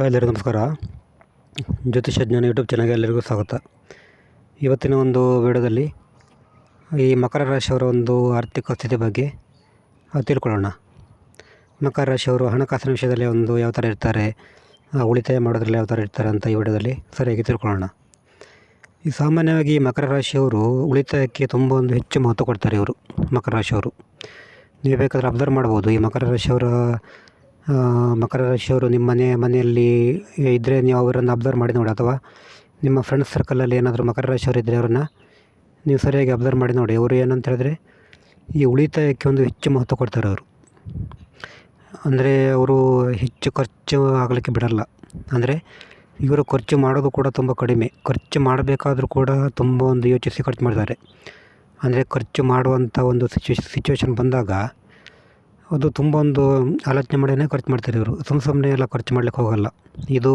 ಎಲ್ಲರಿಗೂ ನಮಸ್ಕಾರ. ಜ್ಯೋತಿಷ ಜ್ಞಾನ ಯೂಟ್ಯೂಬ್ ಚಾನಲ್ಗೆ ಎಲ್ಲರಿಗೂ ಸ್ವಾಗತ. ಇವತ್ತಿನ ಒಂದು ವಿಡಿಯೋದಲ್ಲಿ ಈ ಮಕರ ರಾಶಿಯವರ ಒಂದು ಆರ್ಥಿಕ ಸ್ಥಿತಿ ಬಗ್ಗೆ ತಿಳ್ಕೊಳ್ಳೋಣ. ಮಕರ ರಾಶಿಯವರು ಹಣಕಾಸಿನ ವಿಷಯದಲ್ಲಿ ಒಂದು ಯಾವ ಥರ ಇರ್ತಾರೆ, ಉಳಿತಾಯ ಮಾಡೋದ್ರಲ್ಲಿ ಯಾವ ಥರ ಇರ್ತಾರೆ ಅಂತ ಈ ವಿಡಿಯೋದಲ್ಲಿ ಸರಿಯಾಗಿ ತಿಳ್ಕೊಳ್ಳೋಣ. ಈ ಸಾಮಾನ್ಯವಾಗಿ ಮಕರ ರಾಶಿಯವರು ಉಳಿತಾಯಕ್ಕೆ ತುಂಬ ಒಂದು ಹೆಚ್ಚು ಮಹತ್ವ ಕೊಡ್ತಾರೆ. ಇವರು ಮಕರ ರಾಶಿಯವರು ನೀವು ಬೇಕಾದರೆ ಅಬ್ಸರ್ವ್ ಮಾಡ್ಬೋದು. ಈ ಮಕರ ರಾಶಿಯವರು ನಿಮ್ಮ ಮನೆಯಲ್ಲಿ ಇದ್ದರೆ ನೀವು ಅವರನ್ನು ಅಬ್ಸರ್ವ್ ಮಾಡಿ ನೋಡಿ, ಅಥವಾ ನಿಮ್ಮ ಫ್ರೆಂಡ್ಸ್ ಸರ್ಕಲಲ್ಲಿ ಏನಾದರೂ ಮಕರ ರಾಶಿಯವರು ಇದ್ದರೆ ಅವರನ್ನು ನೀವು ಸರಿಯಾಗಿ ಅಬ್ಸರ್ವ್ ಮಾಡಿ ನೋಡಿ. ಅವರು ಏನಂತ ಹೇಳಿದ್ರೆ ಈ ಉಳಿತಾಯಕ್ಕೆ ಒಂದು ಹೆಚ್ಚು ಮಹತ್ವ ಕೊಡ್ತಾರೆ. ಅವರು ಅಂದರೆ ಅವರು ಹೆಚ್ಚು ಖರ್ಚು ಆಗಲಿಕ್ಕೆ ಬಿಡಲ್ಲ. ಅಂದರೆ ಇವರು ಖರ್ಚು ಮಾಡೋದು ಕೂಡ ತುಂಬ ಕಡಿಮೆ. ಖರ್ಚು ಮಾಡಬೇಕಾದ್ರೂ ಕೂಡ ತುಂಬ ಒಂದು ಯೋಚಿಸಿ ಖರ್ಚು ಮಾಡ್ತಾರೆ. ಅಂದರೆ ಖರ್ಚು ಮಾಡುವಂಥ ಒಂದು ಸಿಚುವೇಶನ್ ಬಂದಾಗ ಅದು ತುಂಬ ಒಂದು ಆಲೋಚನೆ ಮಾಡಿಯೇ ಖರ್ಚು ಮಾಡ್ತಾರೆ. ಇವರು ಸುಮ್ಮನೆ ಎಲ್ಲ ಖರ್ಚು ಮಾಡಲಿಕ್ಕೆ ಹೋಗಲ್ಲ. ಇದು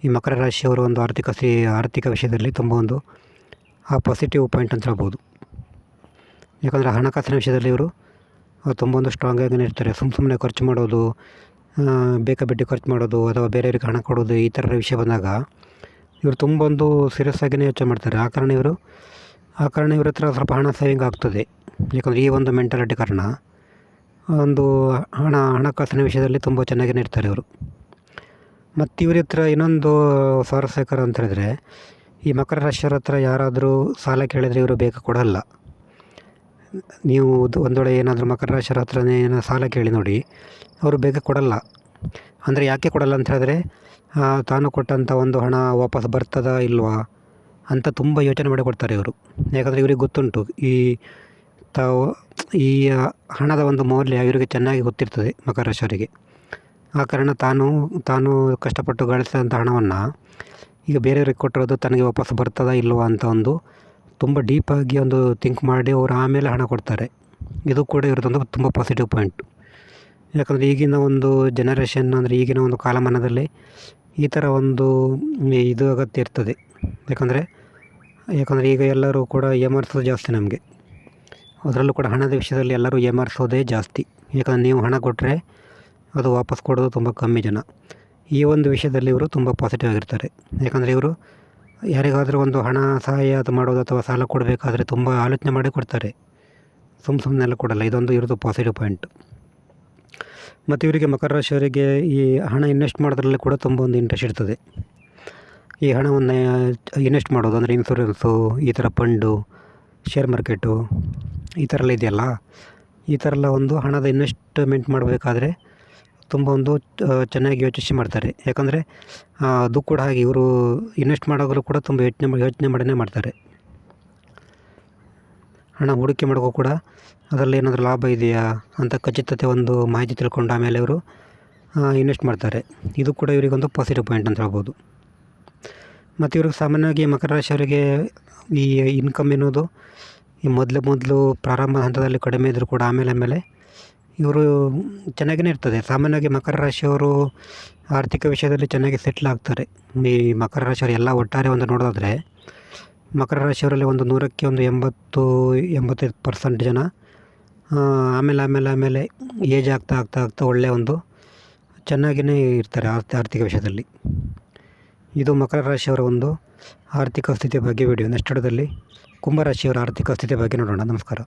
ಈ ಮಕರ ರಾಶಿಯವರ ಒಂದು ಆರ್ಥಿಕ ವಿಷಯದಲ್ಲಿ ತುಂಬ ಒಂದು ಪಾಸಿಟಿವ್ ಪಾಯಿಂಟ್ ಅಂತ ಹೇಳ್ಬೋದು. ಯಾಕಂದರೆ ಹಣಕಾಸಿನ ವಿಷಯದಲ್ಲಿ ಇವರು ತುಂಬ ಒಂದು ಸ್ಟ್ರಾಂಗ್ ಆಗಿಯೇ ಇರ್ತಾರೆ. ಸುಮ್ಮನೆ ಖರ್ಚು ಮಾಡೋದು, ಬೇಕಾಬಿಟ್ಟಿ ಖರ್ಚು ಮಾಡೋದು, ಅಥವಾ ಬೇರೆಯವ್ರಿಗೆ ಹಣ ಕೊಡೋದು, ಈ ಥರ ವಿಷಯ ಬಂದಾಗ ಇವರು ತುಂಬ ಒಂದು ಸೀರಿಯಸ್ ಆಗಿಯೇ ಯೋಚನೆ ಮಾಡ್ತಾರೆ. ಆ ಕಾರಣ ಇವ್ರ ಹತ್ರ ಸ್ವಲ್ಪ ಹಣ ಸೇವಿಂಗ್ ಆಗ್ತದೆ. ಯಾಕಂದರೆ ಈ ಒಂದು ಮೆಂಟಾಲಿಟಿ ಕಾರಣ ಒಂದು ಹಣಕಾಸಿನ ವಿಷಯದಲ್ಲಿ ತುಂಬ ಚೆನ್ನಾಗಿಯೇ ಇರ್ತಾರೆ ಇವರು. ಮತ್ತು ಇವ್ರ ಹತ್ರ ಇನ್ನೊಂದು ಸ್ವಾರಸ್ಯಕರ ಅಂತ ಹೇಳಿದ್ರೆ, ಈ ಮಕರ ರಾಶಿಯವರ ಹತ್ರ ಯಾರಾದರೂ ಸಾಲ ಕೇಳಿದರೆ ಇವರು ಬೇಗ ಕೊಡಲ್ಲ. ನೀವು ಒಂದು ವೇಳೆ ಏನಾದರೂ ಮಕರ ರಾಶಿಯವರ ಹತ್ರನೇ ಏನೋ ಸಾಲ ಕೇಳಿ ನೋಡಿ, ಅವರು ಬೇಗ ಕೊಡಲ್ಲ. ಅಂದರೆ ಯಾಕೆ ಕೊಡಲ್ಲ ಅಂತ ಹೇಳಿದ್ರೆ, ತಾನು ಕೊಟ್ಟಂಥ ಒಂದು ಹಣ ವಾಪಸ್ ಬರ್ತದಾ ಇಲ್ವಾ ಅಂತ ತುಂಬ ಯೋಚನೆ ಮಾಡಿ ಕೊಡ್ತಾರೆ ಇವರು. ಯಾಕಂದರೆ ಇವ್ರಿಗೆ ಗೊತ್ತುಂಟು ಈ ಹಣದ ಒಂದು ಮೌಲ್ಯ ಇವರಿಗೆ ಚೆನ್ನಾಗಿ ಗೊತ್ತಿರ್ತದೆ ಮಕರ ರಾಶಿಯವರಿಗೆ. ಆ ಕಾರಣ ತಾನು ಕಷ್ಟಪಟ್ಟು ಗಳಿಸಿದಂಥ ಹಣವನ್ನು ಈಗ ಬೇರೆಯವ್ರಿಗೆ ಕೊಟ್ಟಿರೋದು ತನಗೆ ವಾಪಸ್ ಬರ್ತದಾ ಇಲ್ವಾ ಅಂತ ಒಂದು ತುಂಬ ಡೀಪಾಗಿ ಒಂದು ಥಿಂಕ್ ಮಾಡಿ ಅವರು ಆಮೇಲೆ ಹಣ ಕೊಡ್ತಾರೆ. ಇದು ಕೂಡ ಇವ್ರದ್ದೊಂದು ತುಂಬ ಪಾಸಿಟಿವ್ ಪಾಯಿಂಟ್. ಯಾಕಂದರೆ ಈಗಿನ ಒಂದು ಜನರೇಷನ್, ಅಂದರೆ ಈಗಿನ ಒಂದು ಕಾಲಮಾನದಲ್ಲಿ ಈ ಥರ ಒಂದು ಇದು ಅಗತ್ಯ ಇರ್ತದೆ. ಯಾಕಂದರೆ ಈಗ ಎಲ್ಲರೂ ಕೂಡ ಏಮಾರಿಸೋದು ಜಾಸ್ತಿ ನಮಗೆ. ಅದರಲ್ಲೂ ಕೂಡ ಹಣದ ವಿಷಯದಲ್ಲಿ ಎಲ್ಲರೂ ಏಮಾರಿಸೋದೇ ಜಾಸ್ತಿ. ಯಾಕಂದರೆ ನೀವು ಹಣ ಕೊಟ್ಟರೆ ಅದು ವಾಪಸ್ ಕೊಡೋದು ತುಂಬ ಕಮ್ಮಿ ಜನ. ಈ ಒಂದು ವಿಷಯದಲ್ಲಿ ಇವರು ತುಂಬ ಪಾಸಿಟಿವ್ ಆಗಿರ್ತಾರೆ. ಯಾಕಂದರೆ ಇವರು ಯಾರಿಗಾದರೂ ಒಂದು ಹಣ ಸಹಾಯ ಅದು ಮಾಡೋದು ಅಥವಾ ಸಾಲ ಕೊಡಬೇಕಾದ್ರೆ ತುಂಬ ಆಲೋಚನೆ ಮಾಡಿ ಕೊಡ್ತಾರೆ. ಸುಮ್ಮನೆಲ್ಲ ಕೊಡಲ್ಲ. ಇದೊಂದು ಇವ್ರದ್ದು ಪಾಸಿಟಿವ್ ಪಾಯಿಂಟ್. ಮತ್ತು ಇವರಿಗೆ ಮಕರ ರಾಶಿಯವರಿಗೆ ಈ ಹಣ ಇನ್ವೆಸ್ಟ್ ಮಾಡೋದ್ರಲ್ಲಿ ಕೂಡ ತುಂಬ ಒಂದು ಇಂಟ್ರೆಸ್ಟ್ ಇರ್ತದೆ. ಈ ಹಣವನ್ನು ಇನ್ವೆಸ್ಟ್ ಮಾಡೋದು ಅಂದರೆ ಇನ್ಶೂರೆನ್ಸು, ಈ ಥರ ಫಂಡು, ಶೇರ್ ಮಾರ್ಕೆಟು, ಈ ಥರ ಎಲ್ಲ ಇದೆಯಲ್ಲ, ಈ ಥರ ಎಲ್ಲ ಒಂದು ಹಣದ ಇನ್ವೆಸ್ಟ್ಮೆಂಟ್ ಮಾಡಬೇಕಾದ್ರೆ ತುಂಬ ಒಂದು ಚೆನ್ನಾಗಿ ಯೋಚಿಸಿ ಮಾಡ್ತಾರೆ. ಯಾಕಂದರೆ ಅದು ಕೂಡ ಹಾಗೆ ಇವರು ಇನ್ವೆಸ್ಟ್ ಮಾಡೋರು ಕೂಡ ತುಂಬ ಯೋಚನೆ ಮಾಡಿಯೇ ಮಾಡ್ತಾರೆ. ಹಣ ಹೂಡಿಕೆ ಮಾಡೋಕ್ಕೂ ಕೂಡ ಅದರಲ್ಲಿ ಏನಾದರೂ ಲಾಭ ಇದೆಯಾ ಅಂತ ಖಚಿತತೆ ಒಂದು ಮಾಹಿತಿ ತಿಳ್ಕೊಂಡು ಆಮೇಲೆ ಇವರು ಇನ್ವೆಸ್ಟ್ ಮಾಡ್ತಾರೆ. ಇದು ಕೂಡ ಇವರಿಗೊಂದು ಪಾಸಿಟಿವ್ ಪಾಯಿಂಟ್ ಅಂತ ಹೇಳ್ಬೋದು. ಮತ್ತು ಇವ್ರಿಗೆ ಸಾಮಾನ್ಯವಾಗಿ ಮಕರ ರಾಶಿಯವರಿಗೆ ಈ ಇನ್ಕಮ್ ಎನ್ನುವುದು ಈ ಮೊದಲು ಪ್ರಾರಂಭ ಹಂತದಲ್ಲಿ ಕಡಿಮೆ ಇದ್ದರೂ ಕೂಡ ಆಮೇಲೆ ಇವರು ಚೆನ್ನಾಗಿಯೇ ಇರ್ತದೆ. ಸಾಮಾನ್ಯವಾಗಿ ಮಕರ ರಾಶಿಯವರು ಆರ್ಥಿಕ ವಿಷಯದಲ್ಲಿ ಚೆನ್ನಾಗಿ ಸೆಟ್ಲ್ ಆಗ್ತಾರೆ. ಈ ಮಕರ ರಾಶಿಯವರು ಎಲ್ಲ ಒಟ್ಟಾರೆ ಒಂದು ನೋಡೋದಾದರೆ ಮಕರ ರಾಶಿಯವರಲ್ಲಿ ಒಂದು 100ಕ್ಕೆ ಒಂದು 80-85% ಜನ ಆಮೇಲೆ ಏಜ್ ಆಗ್ತಾ ಒಳ್ಳೆಯ ಒಂದು ಚೆನ್ನಾಗಿಯೇ ಇರ್ತಾರೆ ಆರ್ಥಿಕ ವಿಷಯದಲ್ಲಿ. ಇದು ಮಕರ ರಾಶಿಯವರ ಒಂದು ಆರ್ಥಿಕ ಸ್ಥಿತಿ ಬಗ್ಗೆ ವಿಡಿಯೋ. ನೆಕ್ಸ್ಟ್ ವಿಡಿಯೋದಲ್ಲಿ ಕುಂಭರಾಶಿಯವರ ಆರ್ಥಿಕ ಸ್ಥಿತಿ ಬಗ್ಗೆ ನೋಡೋಣ. ನಮಸ್ಕಾರ.